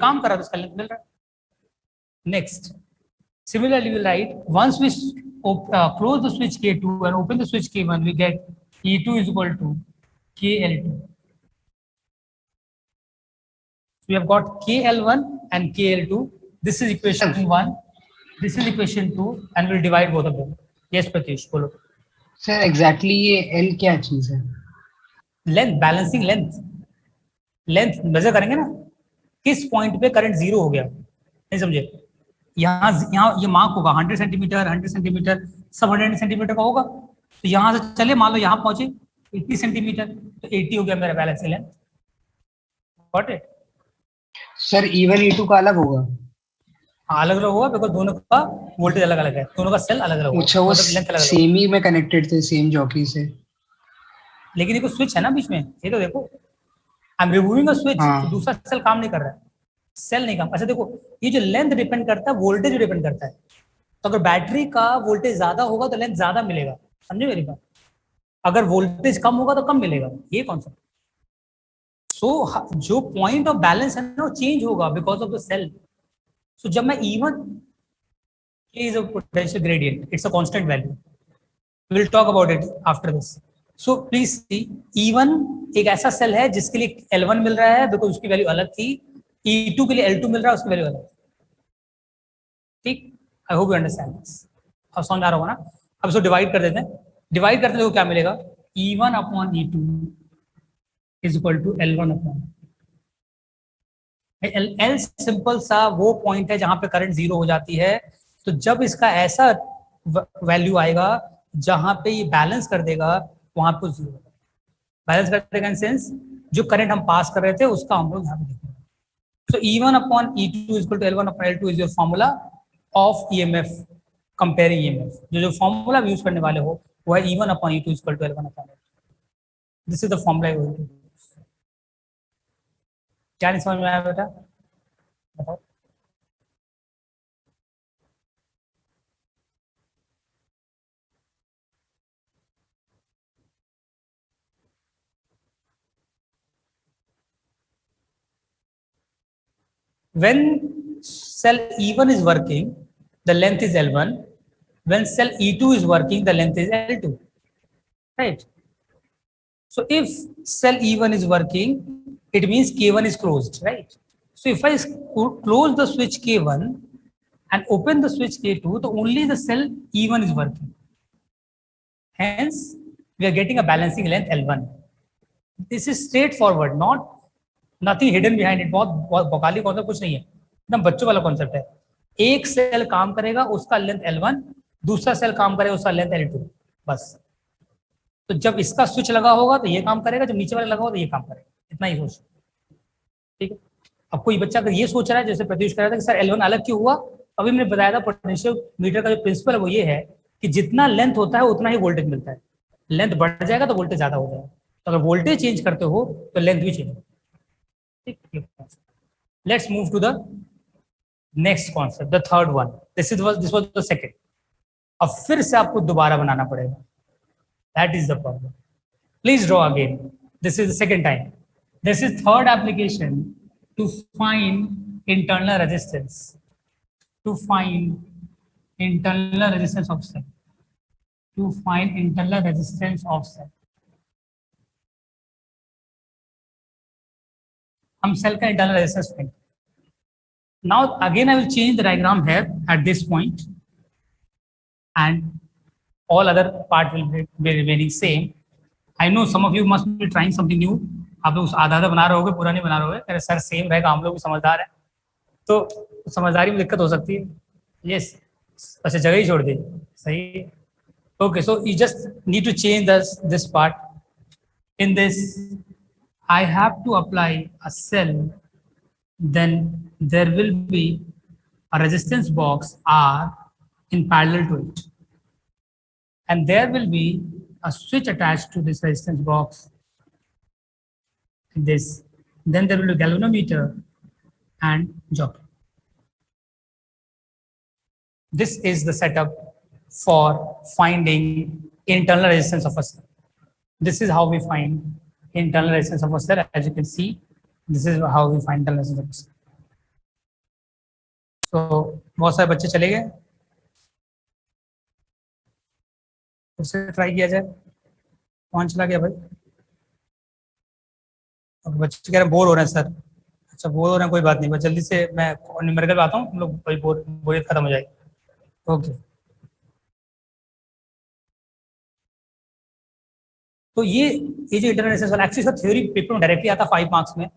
काम कर रहा है तो उसका लेंथ मिल रहा है. Next, similarly we write once we close the switch K2 and open the switch K1, we get E2 is equal to KL2. So we have got KL1 and KL2. This is equation 1, this is equation 2, and we'll divide both of them. Yes Pratyush, बोलो. Sir exactly ये L क्या चीज है? Length, balancing length. Length major करेंगे ना, किस point पे current zero हो गया, नहीं समझे? यहाँ ये मार्क होगा 100 सेंटीमीटर, 100 सेंटीमीटर, सब 100 सेंटीमीटर का होगा. तो यहाँ से चले, मान लो यहाँ पहुंचे 80 सेंटीमीटर, तो 80 हो गया मेरा balancing length. Got it? Sir E1 E2 का अलग होगा? हाँ अलग अलग होगा, बिकॉज दोनों का वोल्टेज अलग अलग है, दोनों का सेल अलग अलग होगा. अच्छा, वो लेंथ अलग अलग सेम ही में कनेक्टेड थे, सेम जॉकी से. लेकिन देखो स्विच है ना बीच में, ये तो देखो I am removing a switch, तो दूसरा सेल काम नहीं कर रहा है, सेल नहीं काम. अच्छा देखो, ये जो लेंथ डिपेंड करता है, वोल्टेज डिपेंड करता है. तो अगर बैटरी का वोल्टेज ज्यादा होगा तो लेंथ ज्यादा मिलेगा, समझे मेरी बात? अगर वोल्टेज कम होगा तो कम मिलेगा, ये कॉन्सेप्ट. सो जो पॉइंट ऑफ बैलेंस है ना वो चेंज होगा बिकॉज ऑफ द सेल. सो जब मैं E1 is a potential gradient, it's a constant value, we will talk about it after this. So please see, E1 एक ऐसा सेल है जिसके लिए L1 मिल रहा है बिकॉज उसकी वैल्यू अलग थी, E2 के लिए L2 मिल रहा है, उसकी वैल्यू अलग. ठीक, I hope you understand this. अब समझ आ रहा होगा ना? अब इसको डिवाइड कर देते हैं. डिवाइड करते हैं तो क्या मिलेगा? E1 upon E2 is equal to L1 upon L. Simple सा वो पॉइंट है जहां पे करंट जीरो हो जाती है. तो जब इसका ऐसा वैल्यू आएगा जहां पे ये बैलेंस कर देगा, वहां पे जीरो बैलेंस कर देगा इन सेंस जो करंट हम पास कर रहे थे उसका हम लोग यहाँ पे देखेंगे. So E1 upon E2 is equal to L1 upon L2 is your formula of EMF, comparing EMF. जो फॉर्मूला यूज करने वाले हो वो है E1 upon E2 is equal to L1 upon L2. This is the formula you will use. क्या नहीं समझ में आया बेटा? बताओ. When cell E1 is working, the length is L1. When cell E2 is working, the length is L2. Right? So if cell E1 is working, it means K1 is closed, right? So if I close the switch K1 and open the switch K2, so only the cell E1 is working. Hence, we are getting a balancing length L1. This is straightforward, nothing hidden behind it. बहुत Bakali concept कुछ नहीं है, एकदम बच्चों वाला concept है. एक cell काम करेगा उसका लेंथ L1, दूसरा सेल काम करेगा उसका लेंथ L2, बस. तो जब इसका स्विच लगा होगा तो ये काम करेगा, जब नीचे वाला लगा होगा तो ये काम करेगा, इतना ही सोच. ठीक है. अब कोई बच्चा अगर ये सोच रहा है जैसे प्रत्युष कर रहा था कि सर L1 अलग क्यों हुआ, अभी मैंने बताया था पोटेंशियल मीटर का जो प्रिंसिपल है वो ये है कि जितना लेंथ होता है उतना ही वोल्टेज मिलता है. लेंथ बढ़ जाएगा तो वोल्टेज ज्यादा हो जाएगा, तो अगर वोल्टेज चेंज करते हो तो लेंथ भी चेंज होगा. ठीक. Let's move to the next concept, the third one. This was the second. अब फिर से आपको दोबारा बनाना पड़ेगा. That is the problem. Please draw again. This is the second time. This is third application to find internal resistance. To find internal resistance of cell. To find internal resistance of cell. हम cell का internal resistance find. Now again I will change the diagram here at this point, and all other part will be remaining same. I know some of you must be trying something new. आप लोग आधा आधा बना रहे होगे, पूरा नहीं बना रहे होगे. अरे सर सेम रहेगा, हम लोग भी समझदार हैं तो समझदारी में दिक्कत हो सकती है. यस, अच्छा जगह ही छोड़ दी. सही. Okay, so you just need to change this part. In this I have to apply a cell, then there will be a resistance box R in parallel to it, and there will be a switch attached to this resistance box. This, then there will be a galvanometer and jockey. This is the setup for finding internal resistance of a cell. This is how we find internal resistance of a cell. As you can see, this is how we find internal resistance of a cell. तो बहुत सारे बच्चे चले गए, फिर से try किया जाए। कौन चला गया भाई? अब बच्चे कह रहे हैं बोर हो रहे हैं सर। अच्छा बोर हो रहे हैं, कोई बात नहीं, बस जल्दी से मैं न्यूमेरिकल पे आता हूँ, हम लोग भाई बोरियत खत्म हो जाएगी। ओके। तो ये जो इंटरनेशनल वाला एक्चुअली सर थ्योरी पेपर में डायरेक्टली आता 5 मार्क्स में,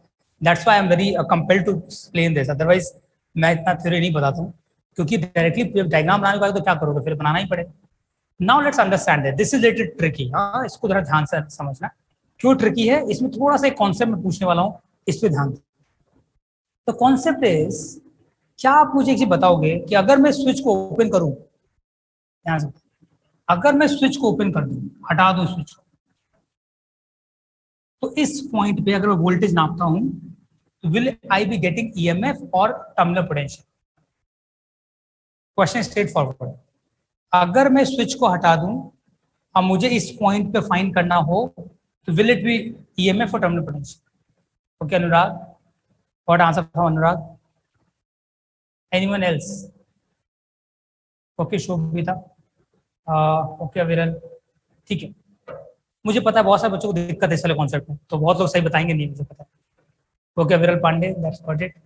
that's why I am very compelled to explain this, otherwise मैं इतना थ्योरी नहीं बताता हूँ, क्योंकि डायरेक्टली डायग्राम बनाने के बाद तो क्या करोगे, फिर बनाना ही पड़ेगा। Now let's understand that this is little tricky. हाँ, इसको जरा ध्यान से समझना क्यों ट्रिकी है, इसमें थोड़ा सा एक कॉन्सेप्ट में पूछने वाला हूँ, इस पे ध्यान। द कॉन्सेप्ट इज, क्या आप मुझे एक चीज बताओगे कि अगर मैं स्विच को ओपन करूं, ध्यान से, अगर मैं स्विच को ओपन कर दूं, हटा दूं स्विच को, तो इस पॉइंट पे अगर मैं वोल्टेज नापता हूं, तो will I be getting EMF और terminal potential? Question straightforward. अगर मैं स्विच को हटा दूं और मुझे इस पॉइंट पे फाइंड करना हो, तो विल इट बी ईएमएफ और terminal potential? Okay Anurag, what answer from Anurag? Anyone else? Okay Shobhita, okay Aviral, ठीक है। मुझे पता है बहुत सारे बच्चों को दिक्कत है इस वाले कॉन्सेप्ट में, तो बहुत लोग सही बताएंगे नहीं, मुझे पता है। Okay Aviral Pandey, that's got it.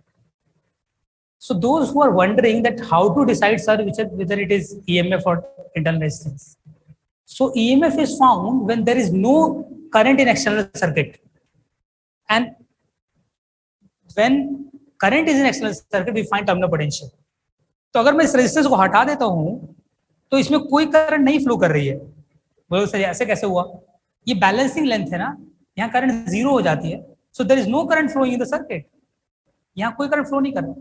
So those who are wondering that how to decide, sir, whether it is EMF or internal resistance. So EMF is found when there is no current in external circuit, and when current is in external circuit, we find terminal potential. तो अगर मैं इस resistance को हटा देता हूं, तो इसमें कोई करंट नहीं फ्लो कर रही है। बोलो सर ऐसे कैसे हुआ? ये बैलेंसिंग लेंथ है ना, यहाँ करंट जीरो हो जाती है, so there is no current flowing in the circuit. यहाँ कोई करंट फ्लो नहीं कर रहा,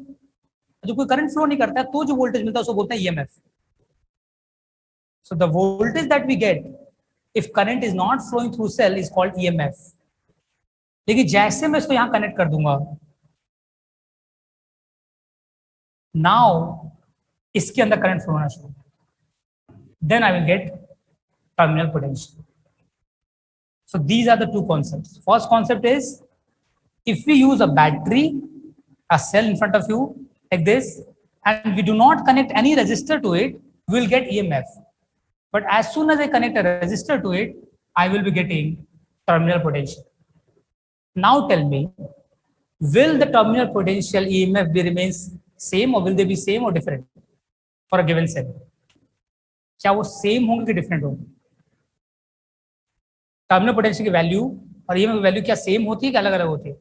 जो कोई करंट फ्लो नहीं करता है तो जो वोल्टेज मिलता है उसको बोलते हैं EMF. So the voltage that we get if current is not flowing through cell is called EMF. लेकिन जैसे मैं इसको यहां कनेक्ट कर दूंगा, नाउ इसके अंदर करंट फ्लो होना शुरू, then I will get terminal potential. So these are the two concepts. First concept is, if we use a battery, a cell in front of you like this, and we do not connect any resistor to it, we will get EMF. But as soon as I connect a resistor to it, I will be getting terminal potential. Now tell me, will the terminal potential EMF be remains same, or will they be same or different for a given cell? क्या वो same होंगे कि different होंगे? Terminal potential की value और EMF की value क्या same होती है कि अलग अलग होती है?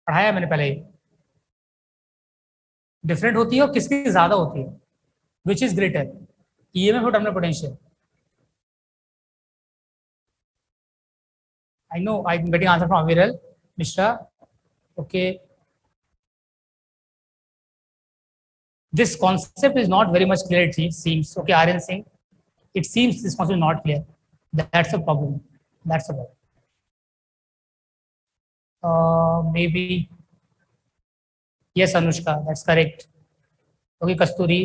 पढ़ाया मैंने पहले ही, डिफरेंट होती है और किसकी ज्यादा होती है? विच इज ग्रेटर, ईएमएफ और terminal potential? I know I'm getting answer from Aviral, Mishra. Okay. This concept is not very much clear, it seems. Okay, Aryan Singh, it seems this concept is not clear. That's a problem. That's a problem. Maybe. Yes, Anushka, that's correct. Okay, Kasturi.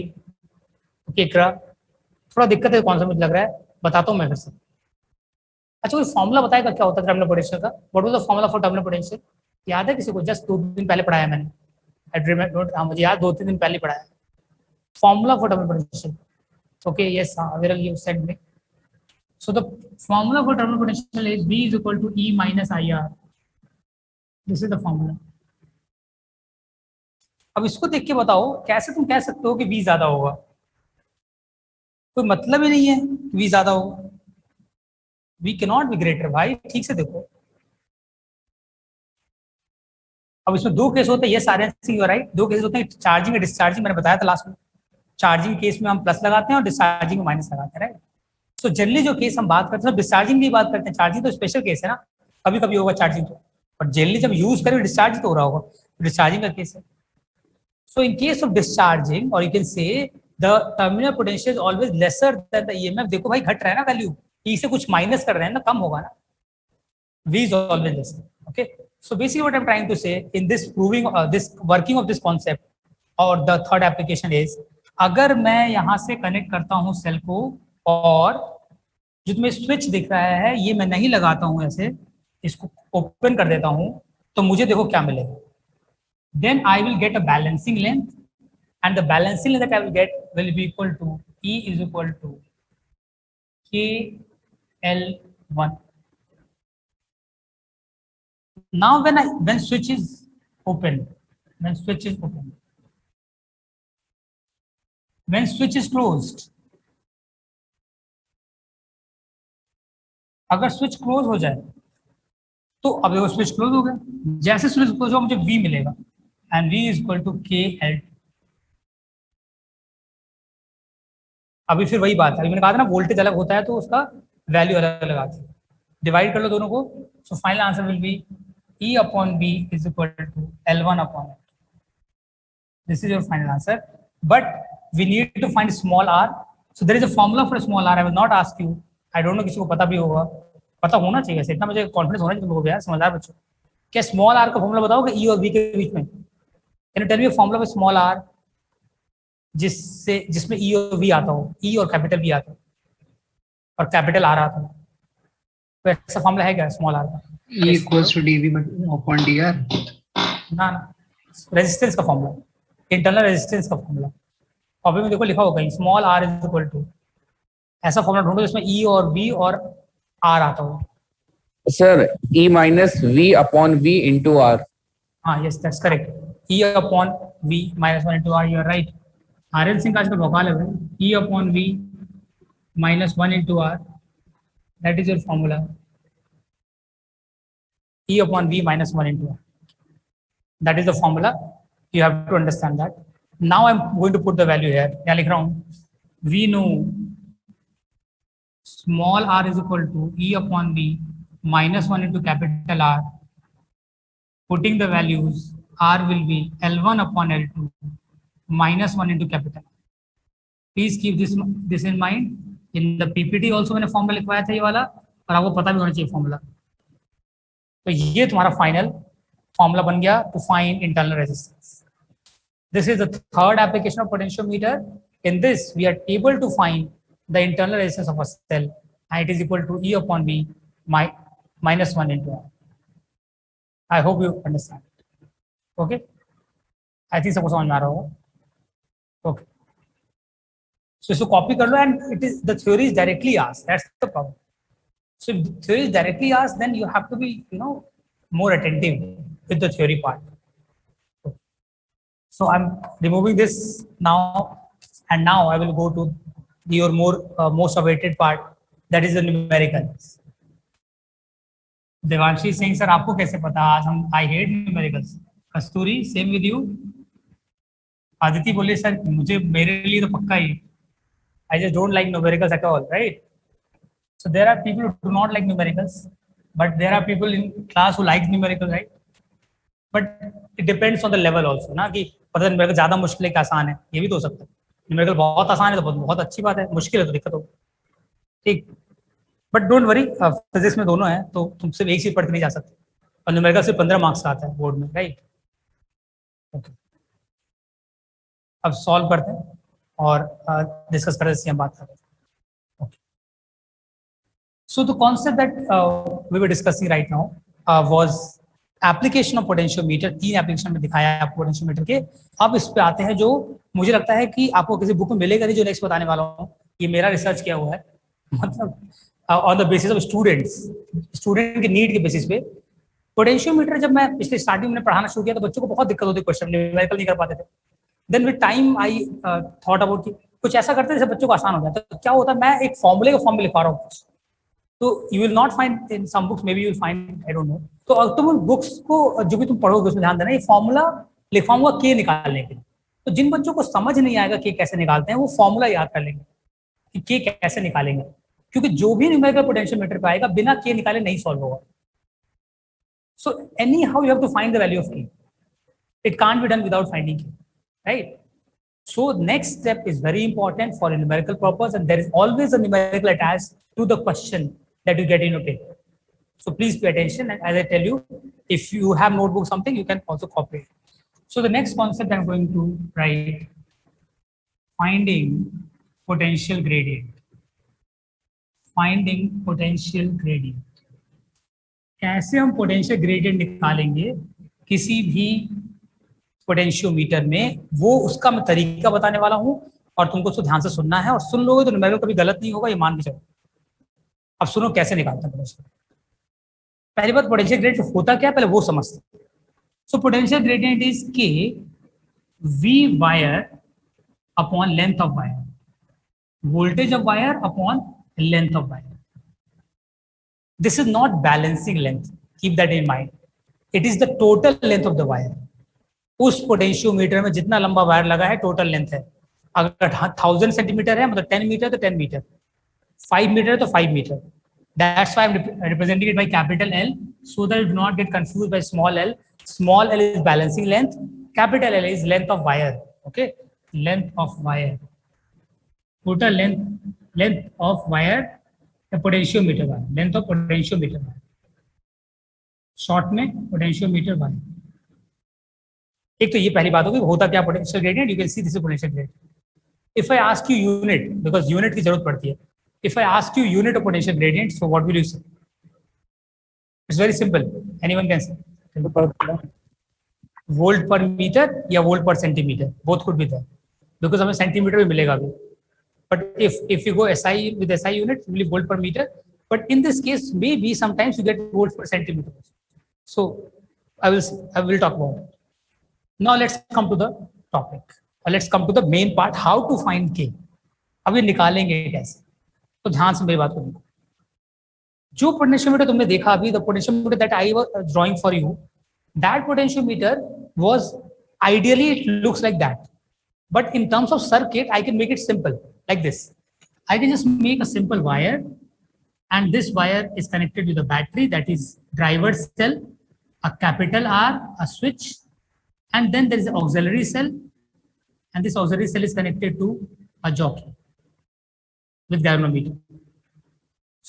Okay, Ikra. थोड़ा दिक्कत है कौन सा मुझे लग रहा है, बताता हूँ मैं फिर से। अच्छा, कोई फॉर्मूला बताएगा क्या होता है टर्मिनल पोटेंशियल का? What was the formula for terminal potential? याद है किसी को? जस्ट 2 दिन पहले पढ़ाया मैंने, हाँ मुझे याद, 2-3 दिन पहले पढ़ाया formula for terminal potential. Okay yes, Aviral you said me. So the formula for terminal potential is V is equal to E minus IR. This is the formula. अब इसको देख के बताओ कैसे तुम कह सकते हो कि V ज्यादा होगा? कोई मतलब ही नहीं है कि V ज्यादा होगा। V cannot be greater भाई, ठीक से देखो। अब इसमें 2 केस होते हैं, ये सारे राइट, 2 केस होते हैं, चार्जिंग और डिस्चार्जिंग। मैंने बताया था लास्ट में, चार्जिंग केस में हम प्लस लगाते हैं और डिस्चार्जिंग में माइनस लगाते हैं, राइट। सो जनरली जो केस हम बात करते हैं डिस्चार्जिंग की बात करते हैं, चार्जिंग तो स्पेशल केस है ना, कभी कभी होगा चार्जिंग तो, बट जनरली जब यूज करें डिस्चार्ज तो हो रहा होगा, डिस्चार्जिंग का केस है। सो इन केस ऑफ डिस्चार्जिंग, और you can say the terminal potential is always lesser than the EMF. देखो भाई घट रहा है ना वैल्यू, ई से कुछ माइनस कर रहे हैं ना, कम होगा ना, V is always lesser. Okay, so basically what I'm trying to say in this proving this working of this concept, or the third application is, अगर मैं यहाँ से कनेक्ट करता हूँ सेल को, और जो तुम्हें स्विच दिख रहा है ये मैं नहीं लगाता हूँ, ऐसे इसको ओपन कर देता हूँ, तो मुझे देखो क्या मिलेगा। then I will get a balancing length, and the balancing length that I will get will be equal to E is equal to KL1. Now when switch is open, when switch is open, when switch is closed, अगर switch close हो जाए तो अब देखो switch close हो गया, जैसे switch close हो मुझे V मिलेगा, and V is equal to KL। अभी फिर वही बात है, अभी मैंने कहा था ना वोल्टेज अलग होता है तो उसका वैल्यू अलग अलग आती है, डिवाइड कर लो दोनों को, so final answer will be E upon B is equal to L1 upon L. This is your final answer, but we need to find small r. So there is a formula for small r. I will not ask you. I don't know किसी को पता भी होगा, पता होना चाहिए वैसे, इतना मुझे कॉन्फिडेंस होना चाहिए तुम लोगों को यार, समझदार बच्चों। क्या स्मॉल r का फॉर्मूला बताओगे E और B के बीच में? Can you tell me formula for small r जिसमें E और V आता हो, E और कैपिटल B आता हो और कैपिटल R आता हो, तो ऐसा फॉर्मूला है क्या स्मॉल r का? E equals to dV upon dr. ना रेजिस्टेंस का फॉर्मूला, इंटरनल रेजिस्टेंस का फॉर्मूला, कॉपी में देखो लिखा होगा small r is equal to, ऐसा फॉर्मूला ढूंढो जिसमें E और B और R आता हो। Sir E minus V upon V into R. हाँ yes that's correct, E upon V minus 1 into R, you are right. RL Singh का आजकल वकाल है भाई, E upon V minus 1 into R, that is your formula, E upon V minus 1 into R. That is the formula. You have to understand that. Now I'm going to put the value here. क्या लिख रहा हूँ? We know small r is equal to E upon V minus 1 into capital R. Putting the values, R will be L1 upon L2 minus 1 into capital. Please keep this in mind. In the PPT also मैंने formula लिखवाया था ये वाला, और आपको पता भी होना चाहिए फॉर्मूला। तो ये तुम्हारा फाइनल फॉर्मूला बन गया to find internal resistance. This is the third application of potentiometer. In this we are able to find the internal resistance of a cell, and it is equal to E upon V minus 1 into R. I hope you understand. Okay? I think सबको समझ में आ रहा होगा। Okay. So इसको copy कर लो, and it is the theory is directly asked, that's the problem. So if the theory is directly asked, then you have to be, more attentive with the theory part. So I'm removing this now, and now I will go to your most awaited part, that is the numericals. Devanshi Singh sir, आपको कैसे पता? आज हम I hate numericals. Kasturi same with you. Aditi बोले sir मुझे, मेरे लिए तो पक्का ही, I just don't like numericals at all, right? So there are people who do not like numericals, but there are people in class who like numericals, right? But it depends on the level also, ना कि पता numerical ज़्यादा मुश्किल है कि आसान है, ये भी तो हो सकता है। न्यूमेरिकल बहुत आसान है तो बहुत अच्छी बात है, मुश्किल है तो दिक्कत होगी, ठीक। बट डोंट वरी, फिजिक्स में दोनों है तो तुम सिर्फ एक चीज पढ़ के नहीं जा सकते, और न्यूमेरिकल सिर्फ 15 मार्क्स का आता है बोर्ड में, राइट? ओके, अब सॉल्व करते हैं और डिस्कस करते हैं, बात करते हैं। So the concept that we were discussing right now was application of potentiometer। 3 application में दिखाया है आपको पोटेंशियोमीटर के। अब इस पे आते हैं जो मुझे लगता है कि आपको किसी बुक में मिलेगा नहीं, जो नेक्स्ट बताने वाला हूँ। ये मेरा रिसर्च किया हुआ है, मतलब on the basis of student के नीड के बेसिस पे। पोटेंशियोमीटर जब मैं पिछले स्टार्टिंग में पढ़ाना शुरू किया तो बच्चों को बहुत दिक्कत होती, क्वेश्चन न्यूमेरिकल नहीं कर पाते थे। Then with time I thought about कि कुछ ऐसा करते जैसे बच्चों को आसान हो जाता। तो क्या होता है, मैं एक फॉर्मूले के फॉर्म में लिखा रहा हूँ, तो you will not find in some books, may be you will find, I don't know. तो तुम बुक्स को जो भी तुम पढ़ोगे उसमें ध्यान देना, ये फॉर्मूला लिखवाऊंगा के निकालने के लिए। तो जिन बच्चों को समझ नहीं आएगा के कैसे निकालते हैं, वो फॉर्मूला याद कर लेंगे कि के कैसे निकालेंगे, क्योंकि जो भी न्यूमेरिकल पोटेंशियोमीटर पे आएगा बिना के निकाले नहीं सॉल्व होगा। So anyhow you have to find the value of K, it can't be done without finding K, right? So next step is very important for a numerical purpose, and there is always a numerical attached to the question that you get in your paper. So please pay attention, and as I tell you, if you have notebook something, you can also copy it. So the next concept I'm going to write, finding potential gradient. Finding potential gradient. कैसे हम potential gradient निकालेंगे किसी भी potentiometer में, वो उसका मैं तरीका बताने वाला हूँ और तुमको उसको ध्यान से सुनना है, और सुन लोगे तो न्यूमेरिकल कभी गलत नहीं होगा, ये मान के चलो। अब सुनो कैसे निकालते हैं पोटेंशियल। पहली बात, पोटेंशियल ग्रेडियंट होता क्या है पहले वो समझते हैं। So potential gradient is K V wire upon length of wire, voltage of wire upon length of wire. This is not balancing length, keep that in mind. It is the total length of the wire. उस potentiometer में जितना लंबा wire लगा है total length है। अगर 1000 centimetre है मतलब 10 मीटर तो 10 मीटर, 5 मीटर है तो 5 metre. That's why I'm representing it by capital L so that you do not get confused by small l. Small l is balancing length, capital L is length of wire. Okay, length of wire. Total length of wire, the potentiometer wire, length of potentiometer wire, short में potentiometer wire. एक तो ये पहली बात होगी होता क्या potential gradient, you can see this is potential gradient. If I ask you unit, because unit की जरूरत पड़ती है, if I ask you unit of potential gradient, so what will you say? It's very simple, anyone can say volt per metre या volt per centimetre, both could be there, because हमें centimetre भी मिलेगा अभी। But if you go SI with SI unit, you will volt per meter. But in this case, maybe sometimes you get volts per centimeter. So I will talk about it. Now let's come to the topic. Let's come to the main part, how to find K. अब ये निकालेंगे कैसे, तो ध्यान से मेरी बात करो। जो पोटेंशियोमीटर तुमने देखा अभी, the potentiometer that I was drawing for you, that potentiometer was ideally it looks like that. But in terms of circuit, I can make it simple like this. I can just make a simple wire, and this wire is connected with a battery, that is driver cell, a capital R, a switch, and then there is an auxiliary cell, and this auxiliary cell is connected to a jockey with galvanometer.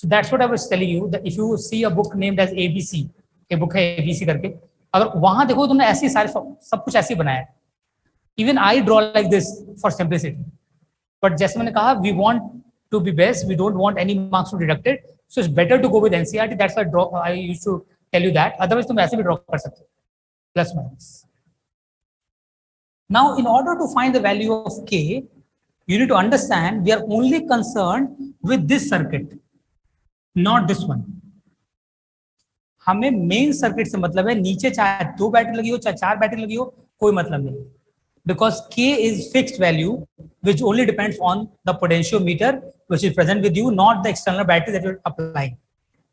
So that's what I was telling you, that if you see a book named as ABC, a book है ABC करके, अगर वहां देखो तुमने ऐसे सारे सब कुछ ऐसे बनाया है। Even I draw like this for simplicity. But जैसे मैंने कहा, we want to be best, we don't want any marks to be deducted, so it's better to go with NCERT. That's why I used to tell you that. Otherwise तुम ऐसे भी draw कर सकते हो, plus minus. Now, in order to find the value of K, you need to understand we are only concerned with this circuit, not this one. हमें main circuit से मतलब है, नीचे चाहे 2 बैटरी लगी हो चाहे 4 बैटरी लगी हो, कोई मतलब नहीं, because K is fixed value which only depends on the potentiometer which is present with you, not the external battery that you're applying.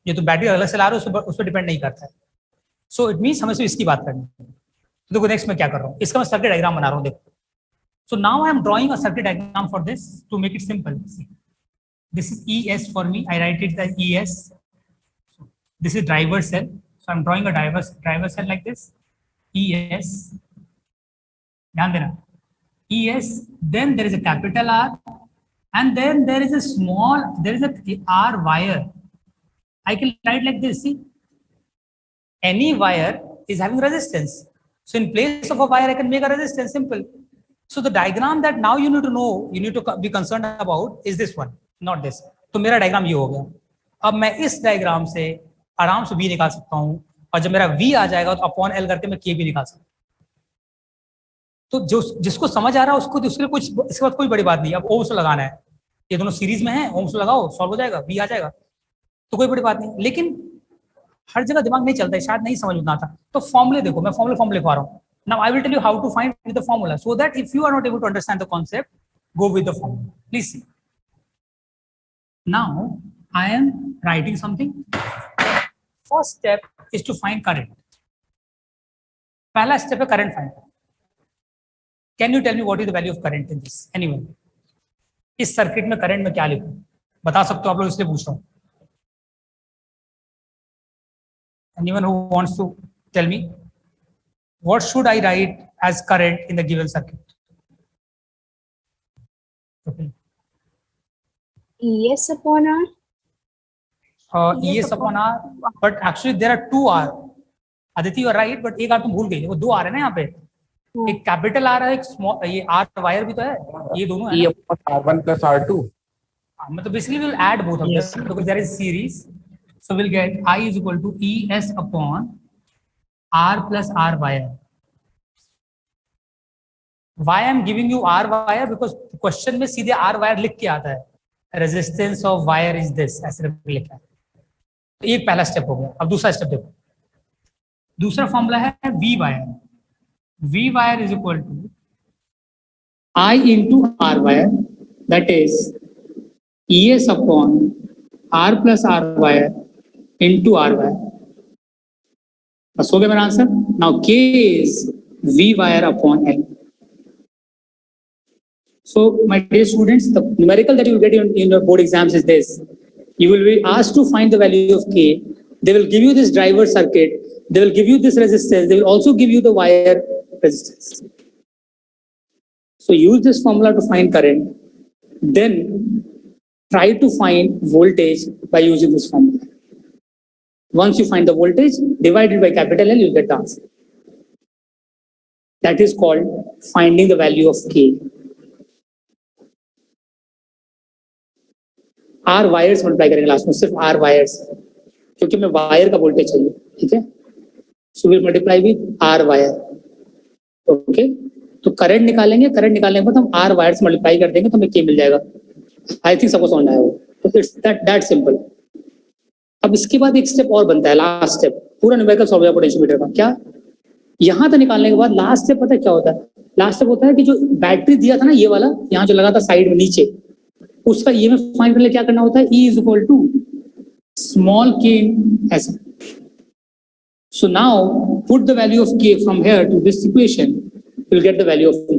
ये तो बैटरी अलग से ला रहे हो उस पर डिपेंड नहीं करता है। So it means हमें सिर्फ इसकी बात करनी है। देखो नेक्स्ट मैं क्या कर रहा हूँ, इसका मैं सर्किट डायग्राम बना रहा हूँ, देखो। So now I am drawing a circuit diagram for this to make it simple. See, this is ES for me, I write it as ES. This is driver cell, so I'm drawing a driver cell like this, ES. ध्यान देना, ES, then there is a capital R, and then there is a R wire. I can write like this, see, any wire is having resistance, so in place of a wire I can make a resistance, simple. So the diagram that now you need to know, you need to be concerned about is this one, not this. तो मेरा diagram ये हो गया। अब मैं इस diagram से आराम से V निकाल सकता हूँ, और जब मेरा V आ जाएगा तो अपॉन L करके मैं K भी निकाल सकता हूँ। तो जो जिसको समझ आ रहा है उसको, उसके कुछ इसके बाद कोई बड़ी बात नहीं। अब ओम्स लगाना है, ये दोनों सीरीज में है, ओम्स लगाओ, सॉल्व हो जाएगा, V आ जाएगा, तो कोई बड़ी बात नहीं। लेकिन हर जगह दिमाग नहीं चलता है, शायद नहीं समझ में आता, तो फॉर्मूले देखो, मैं फॉर्मूले लिखवा रहा हूँ। Now I will tell you how to find with the formula, so that if you are not able to understand the concept, go with the formula. Please see. Now I am writing something. First step is to find current. पहला step है current find. Can you tell me what is the value of current in this? Anyone? इस circuit में current में क्या लिखूं? बता सकते हो आप लोग, इसलिए पूछ रहा हूँ। Anyone who wants to tell me? What should I write as current in the given circuit? Okay. ES upon R. ES upon R, but actually there are 2 R. Aditi, you are right, but एक R तुम भूल गई, वो 2 R है ना यहाँ पे, एक कैपिटल R है, एक स्मॉल, ये R वायर भी तो है, ये दोनों है। E upon R1 plus R2. मतलब basically we will add both of them because there is series, so we'll get I is equal to ES upon R plus R wire. Why I'm giving you R wire? Because question में सीधे R wire लिख के आता है, resistance of wire is this, ऐसे लिखा है। तो एक पहला स्टेप हो गया। अब दूसरा स्टेप देखो, दूसरा फॉर्मूला है V wire. V wire is equal to I into R wire, that is ES upon R plus R wire into R wire. बस हो गया मेरा answer. Now K is V wire upon L. So, my dear students, the numerical that you will get in your board exams is this. You will be asked to find the value of K. They will give you this driver circuit. They will give you this resistance. They will also give you the wire resistance. So, use this formula to find current. Then, try to find voltage by using this formula. Once you find the voltage, divided by capital L, you will get the answer. That is called finding the value of K. R wires multiply करेंगे last में, सिर्फ are wires, क्योंकि हमें wire का voltage चाहिए, ठीक है। So will multiply with R wire, okay. तो करंट निकालेंगे, करंट निकालने के बाद हम आर वायर से मल्टीप्लाई कर देंगे तो हमें के मिल जाएगा। आई थिंक सबको समझ आया हो, तो इट्स दैट सिंपल। अब इसके बाद एक स्टेप और बनता है, लास्ट स्टेप, पूरा न्यूमेरिकल सॉल्व हो गया पोटेंशियोमीटर का। क्या यहाँ तक निकालने के बाद लास्ट स्टेप पता है क्या होता है? लास्ट स्टेप होता है कि जो बैटरी दिया था ना, ये वाला यहाँ जो लगा था साइड में नीचे, उसका ईएमएफ फाइंड करने क्या करना होता है? E is equal to small k in S. So now put the value of k from here to this equation, you'll get the value of E.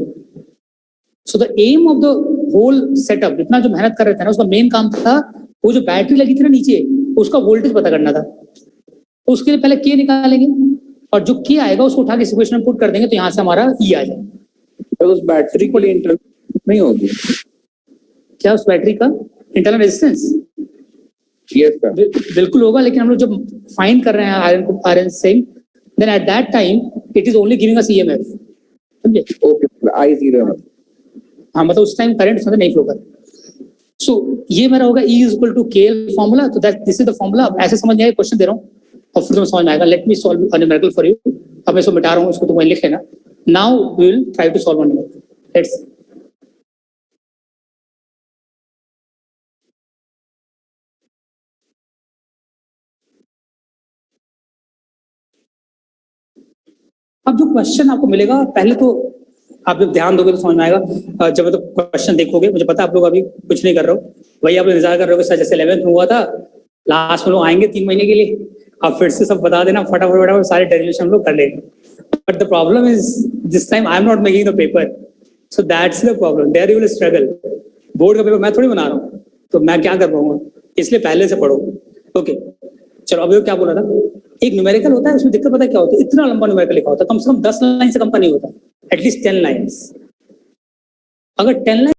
So the aim of the whole setup, इतना जो मेहनत कर रहे थे ना, उसका main काम था वो जो बैटरी लगी थी ना नीचे, उसका वोल्टेज पता करना था। तो उसके लिए पहले k निकालेंगे और जो k आएगा उसको उठा के इस इक्वेशन में पुट कर देंगे, तो यहाँ से हमारा E आ जाएगा। तो उस बैटरी को इंटरनल नहीं होगी क्या उस बैटरी का इंटरनल रेजिस्टेंस? यस सर, बिल्कुल होगा, लेकिन हम लोग जब फाइंड कर रहे हैं आयरन same, then at that time it is only giving us EMF, समझे? Okay, I zero. हाँ, मतलब उस टाइम करंट उसमें नहीं फ्लो कर। सो ये मेरा होगा E is equal to KL formula. तो that this is the formula. ऐसे समझ में आएगा, क्वेश्चन दे रहा हूँ और फिर तुम्हें समझ में आएगा। Let me solve a numerical for you. अब मैं इसको मिटा रहा हूँ, इसको तुम लिख लेना। Now we will try to solve a numerical. Let's अब जो क्वेश्चन आपको मिलेगा, पहले तो आप जब ध्यान दोगे तो समझ में आएगा। जब तो क्वेश्चन देखोगे, मुझे पता है आप लोग अभी कुछ नहीं कर रहे हो, वही आप इंतजार कर रहे हो सर, जैसे 11th में हुआ था, लास्ट में लोग आएंगे 3 महीने के लिए, आप फिर से सब बता देना फटाफट फटाफट, सारे डेरिवेशन हम लोग कर लेंगे। But the problem is this time I am not making the paper, so that's the problem, there you will struggle. Board का पेपर मैं थोड़ी बना रहा हूँ, तो मैं क्या कर पाऊंगा, इसलिए पहले से पढ़ो। ओके, चलो अब क्या बोला था, एक न्यूमेरिकल होता है, उसमें दिक्कत पता है क्या होती है? इतना लंबा न्यूमेरिकल लिखा होता है, कम से कम 10 लाइन से कम का नहीं होता, एटलीस्ट 10 लाइन्स। अगर 10 लाइन